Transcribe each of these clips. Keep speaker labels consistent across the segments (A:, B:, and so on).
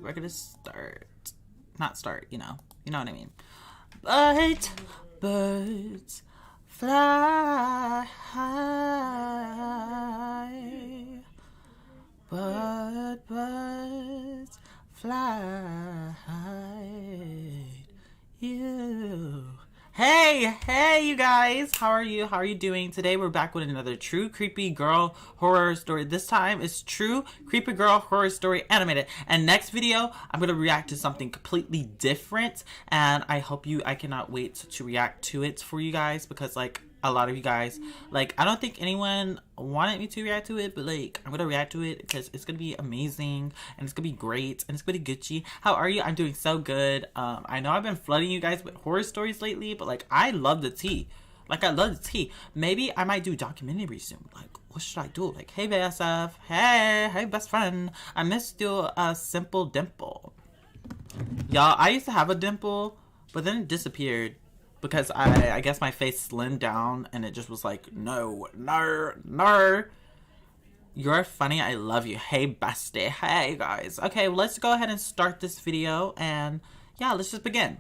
A: we're gonna start. Not start, you know what I mean. But birds fly high. But birds fly high. You. Hey, you guys. How are you doing? Today we're back with another true creepy girl horror story. This time it's true creepy girl horror story animated. And next video, I'm going to react to something completely different. And I cannot wait to react to it for you guys. Because like a lot of you guys, like I don't think anyone wanted me to react to it. But like I'm going to react to it because it's going to be amazing. And it's going to be great. And it's going to be Gucci. How are you? I'm doing so good. I know I've been flooding you guys with horror stories lately. But like I love the tea. Like I love the tea. Maybe I might do documentary soon. Like what should I do? Like hey BSF. Hey best friend. I missed your simple dimple. Y'all, I used to have a dimple. But then it disappeared. Because I guess my face slimmed down and it just was like, no. You're funny. I love you. Hey, bestie. Hey, guys. Okay, well, let's go ahead and start this video. And yeah, let's just begin.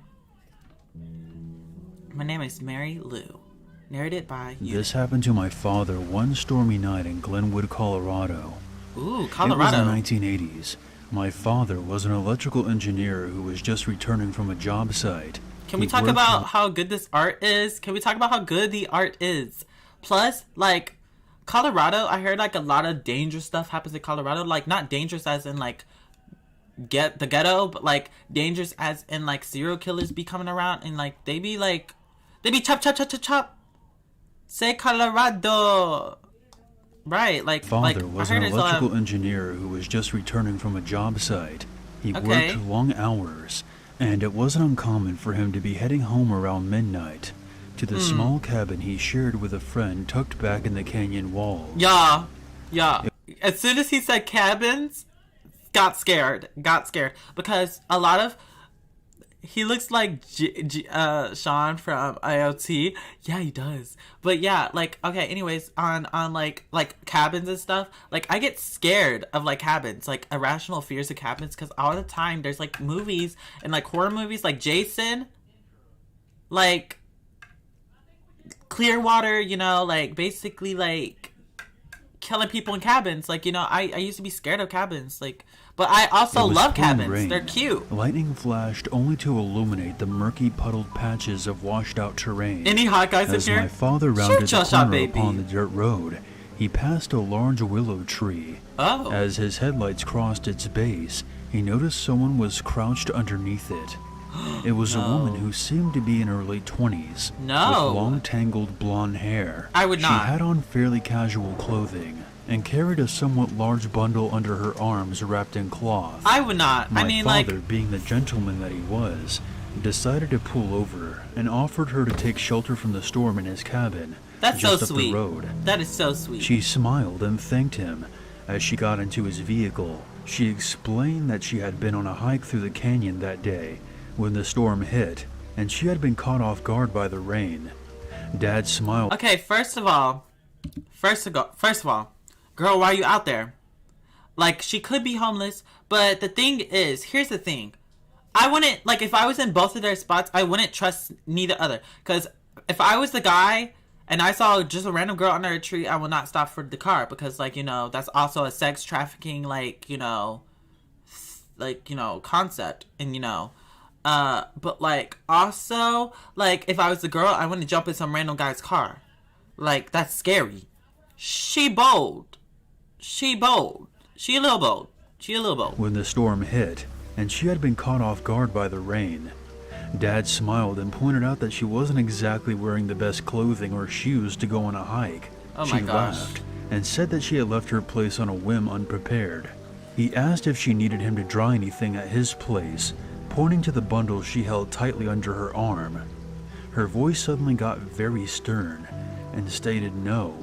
A: My name is Mary Lou. Narrated by you.
B: This happened to my father one stormy night in Glenwood, Colorado.
A: Ooh, Colorado.
B: It was the 1980s. My father was an electrical engineer who was just returning from a job site.
A: Can we talk about how good this art is? Can we talk about how good the art is? Plus, like, Colorado, I heard, like, a lot of dangerous stuff happens in Colorado. Like, not dangerous as in, like, get the ghetto, but, like, dangerous as in, like, serial killers be coming around. And, like, they be chop. Say Colorado. Right, like,
B: father was an electrical engineer who was just returning from a job site. He worked long hours. And it wasn't uncommon for him to be heading home around midnight to the small cabin he shared with a friend tucked back in the canyon wall.
A: Yeah. As soon as he said cabins, got scared. Because a lot of... He looks like Sean from IoT. Yeah, he does. But yeah, like, okay, anyways, on like cabins and stuff, like, I get scared of, like, cabins, like, irrational fears of cabins, because all the time there's, like, movies, and, like, horror movies, like Jason, like, Clearwater, you know, like, basically, like, killing people in cabins, like, you know, I used to be scared of cabins, like... But I also love cabins.
B: Rain.
A: They're cute.
B: Lightning flashed only to illuminate the murky puddled patches of washed out terrain.
A: Any hot guys in here?
B: As my father rounded the corner upon the dirt road, he passed a large willow tree.
A: Oh.
B: As his headlights crossed its base, he noticed someone was crouched underneath it. It was a woman who seemed to be in her late 20s.
A: No.
B: With long tangled blonde hair.
A: I would not.
B: She had on fairly casual clothing and carried a somewhat large bundle under her arms wrapped in cloth.
A: I would not.
B: My father, being the gentleman that he was, decided to pull over and offered her to take shelter from the storm in his cabin.
A: That's
B: just
A: so
B: up
A: sweet.
B: The road.
A: That is so sweet.
B: She smiled and thanked him. As she got into his vehicle, she explained that she had been on a hike through the canyon that day when the storm hit, and she had been caught off guard by the rain. Dad smiled.
A: Okay, first of all, girl, why are you out there? Like, she could be homeless, but the thing is, here's the thing. I wouldn't, like, if I was in both of their spots, I wouldn't trust neither other. Because if I was the guy and I saw just a random girl under a tree, I would not stop for the car. Because, like, you know, that's also a sex trafficking, like, you know, concept. And, you know, but, like, also, like, if I was the girl, I wouldn't jump in some random guy's car. Like, that's scary. She bold. She a little bold.
B: When the storm hit, and she had been caught off guard by the rain, Dad smiled and pointed out that she wasn't exactly wearing the best clothing or shoes to go on a hike.
A: Oh my gosh.
B: She laughed and said that she had left her place on a whim unprepared. He asked if she needed him to dry anything at his place, pointing to the bundle she held tightly under her arm. Her voice suddenly got very stern and stated no.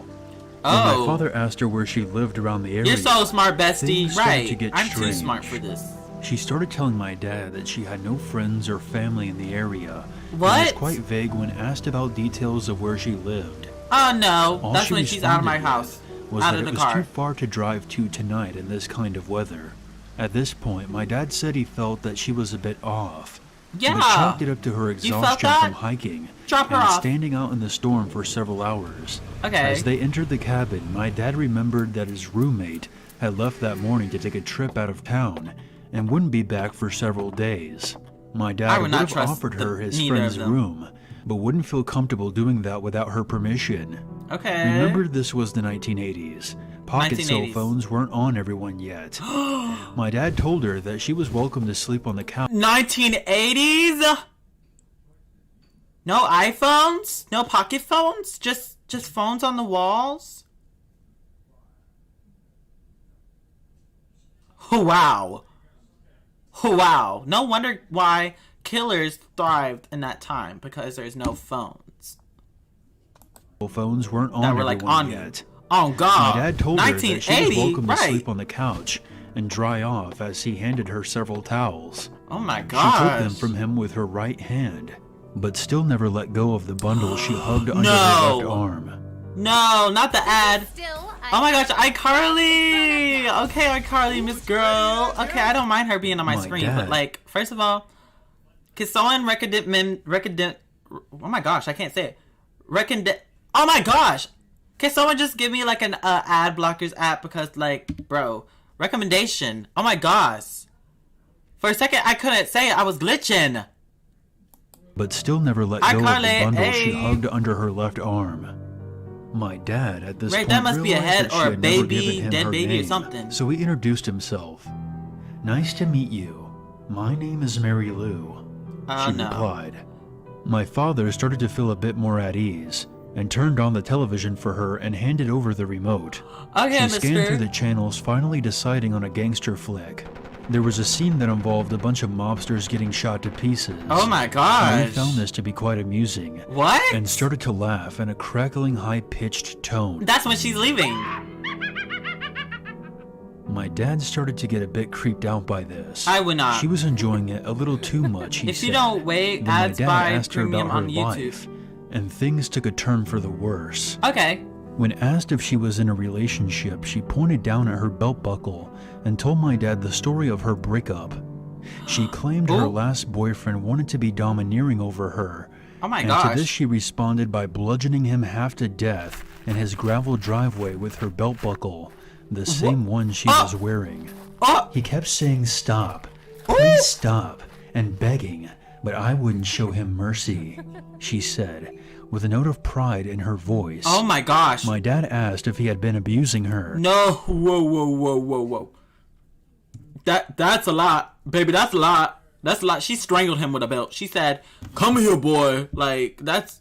B: When my father asked her where she lived around the area,
A: you're so smart, bestie. Right. I'm
B: strange.
A: too smart for this.
B: She started telling my dad that she had no friends or family in the area.
A: What?
B: And was quite vague when asked about details of where she lived.
A: Oh no,
B: All
A: that's when she's out of my house.
B: Was
A: out
B: that
A: of the
B: it was
A: car.
B: too far to drive to tonight in this kind of weather. At this point, my dad said he felt that she was a bit off.
A: Yeah.
B: But chalked it up to her exhaustion from hiking
A: Drop her
B: and
A: off.
B: standing out in the storm for several hours.
A: Okay.
B: As they entered the cabin, my dad remembered that his roommate had left that morning to take a trip out of town and wouldn't be back for several days. My dad would have offered her his friend's room, but wouldn't feel comfortable doing that without her permission.
A: Okay.
B: Remember, this was the 1980s. Pocket cell phones weren't on everyone yet. My dad told her that she was welcome to sleep on the couch.
A: 1980s? No iPhones? No pocket phones? Just phones on the walls? Oh, wow. Oh, wow. No wonder why killers thrived in that time, because there's no phones.
B: Phones weren't on everyone yet.
A: Oh, God.
B: My dad told her that she was welcome to sleep on the couch and dry off as he handed her several towels.
A: Oh, my God.
B: She took them from him with her right hand, but still never let go of the bundle she hugged under her left arm.
A: No, not the ad. Oh my gosh, iCarly! Okay, iCarly, Miss Girl. Okay, I don't mind her being on my screen, but like, first of all, can someone oh my gosh, I can't say it. Oh my gosh! Can someone just give me like an ad blockers app, because like, bro, recommendation. Oh my gosh. For a second, I couldn't say it. I was glitching.
B: But still never let go of the bundle she hugged under her left arm. My dad at this point
A: that must be a head or a baby,
B: dead
A: baby or something.
B: So he introduced himself. Nice to meet you. My name is Mary Lou. She replied. My father started to feel a bit more at ease and turned on the television for her and handed over the remote.
A: Okay,
B: she scanned through the channels, finally deciding on a gangster flick. There was a scene that involved a bunch of mobsters getting shot to pieces.
A: Oh my gosh.
B: I found this to be quite amusing.
A: What?
B: And started to laugh in a crackling, high-pitched tone.
A: That's when she's leaving.
B: My dad started to get a bit creeped out by this.
A: I would not.
B: She was enjoying it a little too much, he said.
A: If you don't wait,
B: then
A: ads
B: my dad
A: by
B: asked her
A: premium
B: about her
A: on YouTube.
B: life, and things took a turn for the worse.
A: Okay.
B: When asked if she was in a relationship, she pointed down at her belt buckle and told my dad the story of her breakup. She claimed her last boyfriend wanted to be domineering over her.
A: Oh my
B: gosh. And to this she responded by bludgeoning him half to death in his gravel driveway with her belt buckle, the same one she was wearing. He kept saying stop, please stop, and begging, but I wouldn't show him mercy, she said, with a note of pride in her voice.
A: Oh my gosh.
B: My dad asked if he had been abusing her.
A: No, whoa. That's a lot. Baby, that's a lot. That's a lot. She strangled him with a belt. She said, come here, boy. Like, that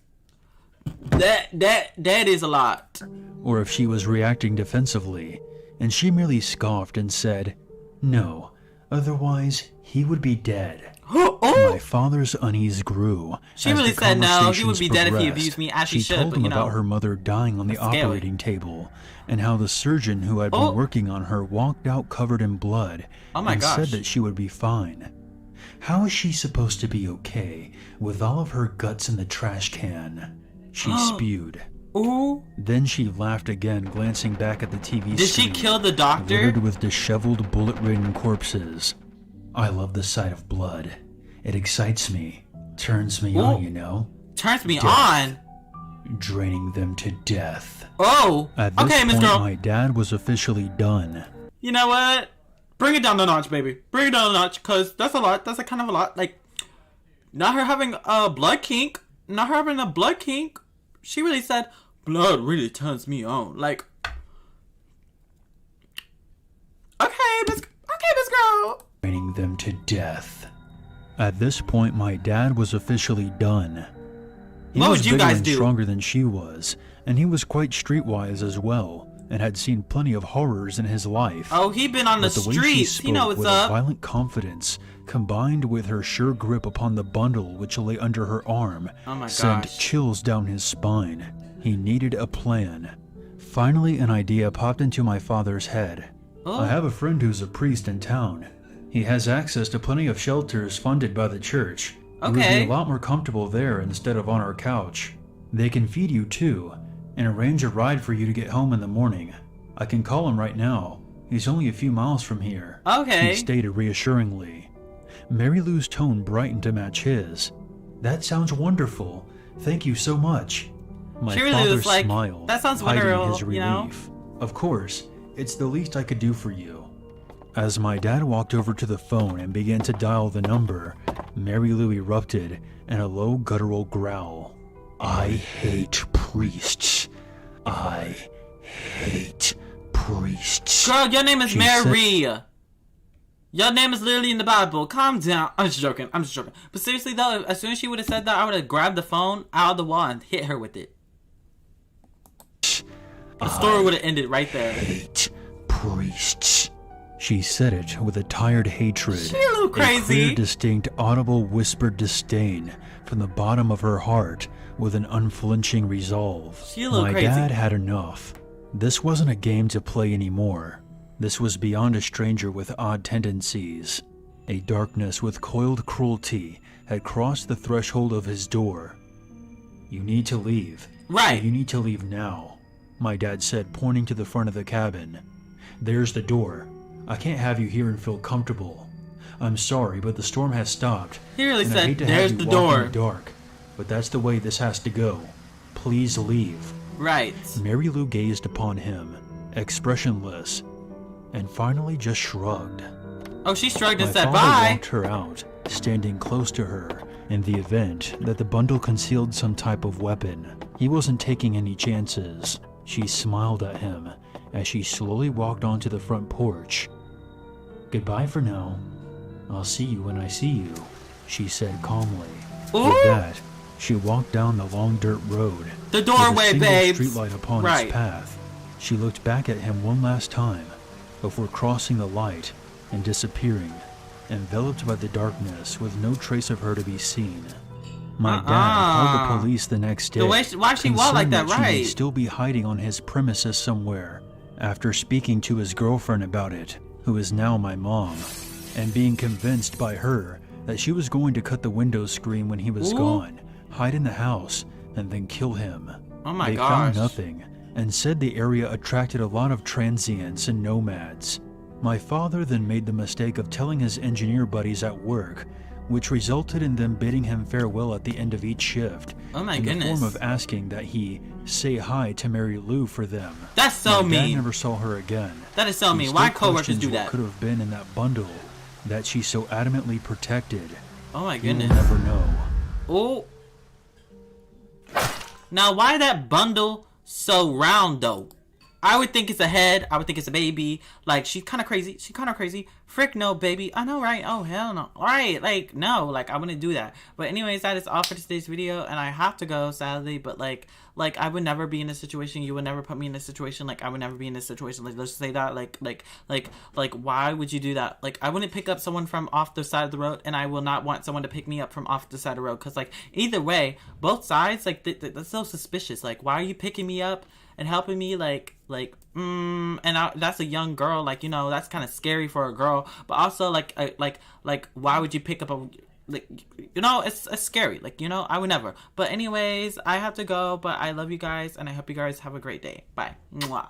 A: is a lot.
B: Or if she was reacting defensively, and she merely scoffed and said, no, otherwise he would be dead. My father's unease grew.
A: She really said no, he would be dead if he abused me, as she should.
B: She told him about her mother dying on the operating table, and how the surgeon who had been working on her walked out covered in blood and said that she would be fine. How is she supposed to be okay with all of her guts in the trash can? She spewed.
A: Ooh.
B: Then she laughed again, glancing back at the TV screen.
A: Did she kill the doctor?
B: Littered with disheveled, bullet-ridden corpses. I love the sight of blood. It excites me. Turns me on, you know.
A: Turns me on?
B: Draining them to death.
A: Oh!
B: At this
A: okay, Miss
B: point,
A: Girl.
B: my dad was officially done.
A: You know what? Bring it down a notch, baby. Bring it down a notch, because that's a lot. That's a kind of a lot. Like, not her having a blood kink. Not her having a blood kink. She really said, blood really turns me on. Like, okay, Miss Girl.
B: Draining them to death. At this point, my dad was officially done. He was bigger and stronger than she was, and he was quite streetwise as well, and had seen plenty of horrors in his life.
A: Oh, he'd been on the streets. He know what's up.
B: A violent confidence, combined with her sure grip upon the bundle which lay under her arm, sent chills down his spine. He needed a plan. Finally, an idea popped into my father's head. I have a friend who's a priest in town. He has access to plenty of shelters funded by the church. You would be a lot more comfortable there instead of on our couch. They can feed you too, and arrange a ride for you to get home in the morning. I can call him right now. He's only a few miles from here,
A: Okay.
B: she stated reassuringly. Mary Lou's tone brightened to match his. That sounds wonderful. Thank you so much. My
A: She really
B: father
A: was like,
B: smiled,
A: that sounds
B: hiding
A: wonderful,
B: his relief.
A: you know?
B: Of course, it's the least I could do for you. As my dad walked over to the phone and began to dial the number, Mary Lou erupted in a low guttural growl. I hate priests. I hate priests.
A: Girl, your name is
B: She
A: Mary. Your name is literally in the Bible. Calm down. I'm just joking. But seriously though, as soon as she would have said that, I would have grabbed the phone out of the wall and hit her with it. The story would have ended right there.
B: Hate priests. She said it with a tired hatred.
A: She a little
B: A
A: crazy.
B: clear, distinct, audible, whispered disdain from the bottom of her heart with an unflinching resolve.
A: She a little
B: My
A: crazy.
B: dad had enough. This wasn't a game to play anymore. This was beyond a stranger with odd tendencies. A darkness with coiled cruelty had crossed the threshold of his door. You need to leave.
A: Right.
B: You need to leave now, my dad said, pointing to the front of the cabin. There's the door. I can't have you here and feel comfortable. I'm sorry, but the storm has stopped.
A: He really
B: and I
A: said,
B: hate to
A: "There's
B: have you
A: the
B: walk
A: door."
B: in the dark, but that's the way this has to go. Please leave.
A: Right.
B: Mary Lou gazed upon him, expressionless, and finally just shrugged.
A: Oh, she shrugged and
B: My
A: said
B: father
A: bye.
B: walked her out, standing close to her, in the event that the bundle concealed some type of weapon. He wasn't taking any chances. She smiled at him as she slowly walked onto the front porch. Goodbye for now. I'll see you when I see you, she said calmly.
A: Ooh.
B: With that, she walked down the long dirt road.
A: The doorway,
B: with a
A: babes.
B: single streetlight upon
A: Right.
B: its path. She looked back at him one last time before crossing the light and disappearing, enveloped by the darkness with no trace of her to be seen. My dad called the police the next day.
A: Why she walk like
B: concerned
A: that,
B: she may
A: right?
B: still be hiding on his premises somewhere. After speaking to his girlfriend about it, who is now my mom, and being convinced by her that she was going to cut the window screen when he was
A: Ooh.
B: gone, hide in the house, and then kill him.
A: Oh my
B: They
A: gosh.
B: found nothing, and said the area attracted a lot of transients and nomads. My father then made the mistake of telling his engineer buddies at work, which resulted in them bidding him farewell at the end of each shift,
A: Oh my
B: in
A: goodness.
B: the form of asking that he say hi to Mary Lou for them.
A: That's so
B: My dad
A: mean.
B: never saw her again.
A: That is so
B: He
A: mean.
B: still
A: Why coworkers
B: questions
A: do
B: what
A: that?
B: could have been in that bundle that she so adamantly protected.
A: Oh my
B: You will
A: goodness.
B: never know.
A: Oh. Now, why that bundle so round though? I would think it's a head. I would think it's a baby. Like, she's kind of crazy. Frick no, baby. I know, right? Oh, hell no. Alright, like, no. Like, I wouldn't do that. But anyways, that is all for today's video. And I have to go, sadly. But, like, I would never be in this situation. You would never put me in this situation. Like, I would never be in this situation. Like, let's say that. Like, why would you do that? Like, I wouldn't pick up someone from off the side of the road. And I will not want someone to pick me up from off the side of the road. Because, like, either way, both sides, like, that's so suspicious. Like, why are you picking me up and helping me? That's a young girl, like, you know, that's kind of scary for a girl, but also like why would you pick up a, like, you know, it's scary, like, you know, I would never. But anyways, I have to go, but I love you guys and I hope you guys have a great day. Bye. Mwah.